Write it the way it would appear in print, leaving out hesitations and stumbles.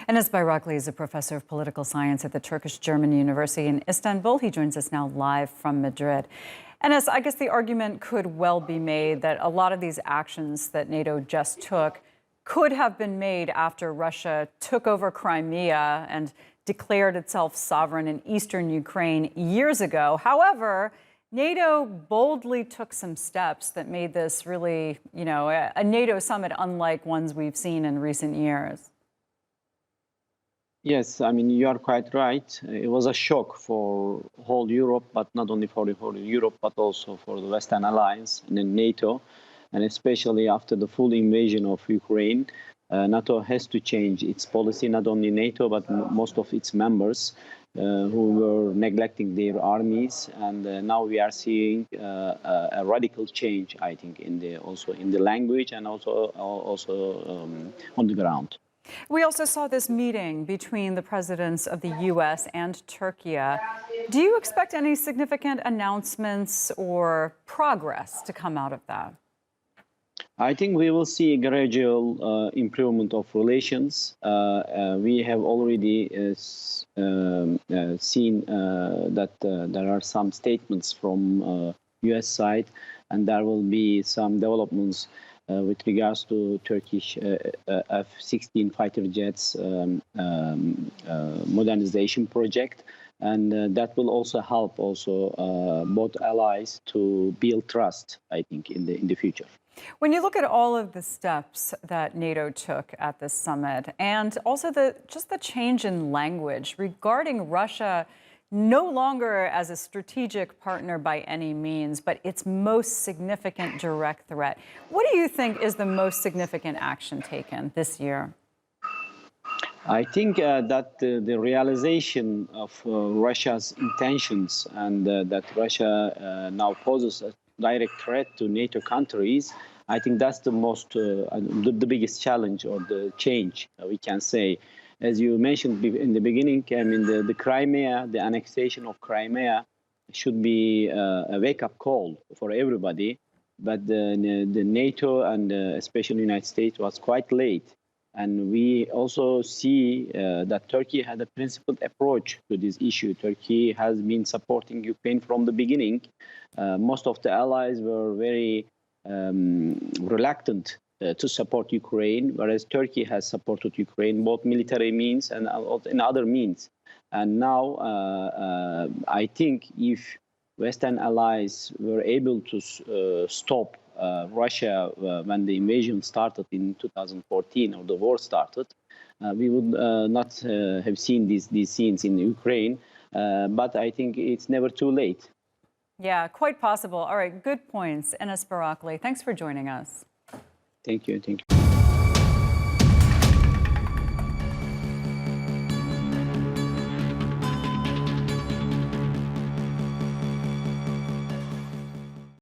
Enes Bayrakli is a professor of political science at the Turkish-German University in Istanbul. He joins us now live from Madrid. Enes, I guess the argument could well be made that a lot of these actions that NATO just took could have been made after Russia took over Crimea and declared itself sovereign in eastern Ukraine years ago. However, NATO boldly took some steps that made this really, a NATO summit unlike ones we've seen in recent years. Yes, I mean, you are quite right. It was a shock for whole Europe, but not only for the whole Europe, but also for the Western Alliance and then NATO. And especially after the full invasion of Ukraine, NATO has to change its policy, not only NATO, but most of its members who were neglecting their armies. And now we are seeing a radical change, I think, also in the language and also on the ground. We also saw this meeting between the presidents of the US and Turkey. Do you expect any significant announcements or progress to come out of that? I think we will see a gradual improvement of relations. We have already seen that there are some statements from US side, and there will be some developments with regards to Turkish F-16 fighter jets modernization project, and that will also help both allies to build trust, I think, in the future. When you look at all of the steps that NATO took at this summit, and also just the change in language regarding Russia no longer as a strategic partner by any means, but its most significant direct threat, what do you think is the most significant action taken this year? I think that the realization of Russia's intentions and that Russia now poses a direct threat to NATO countries, I think that's the biggest challenge or the change, we can say. As you mentioned in the beginning, I mean, the Crimea, the annexation of Crimea should be a wake-up call for everybody. But the NATO and especially the United States was quite late. And we also see that Turkey had a principled approach to this issue. Turkey has been supporting Ukraine from the beginning. Most of the allies were very reluctant to support Ukraine, whereas Turkey has supported Ukraine, both military means and in other means. And now I think if Western allies were able to stop Russia when the invasion started in 2014 or the war started, we would not have seen these scenes in Ukraine. But I think it's never too late. Yeah, quite possible. All right, good points. Enes Bayrakli, thanks for joining us. Thank you.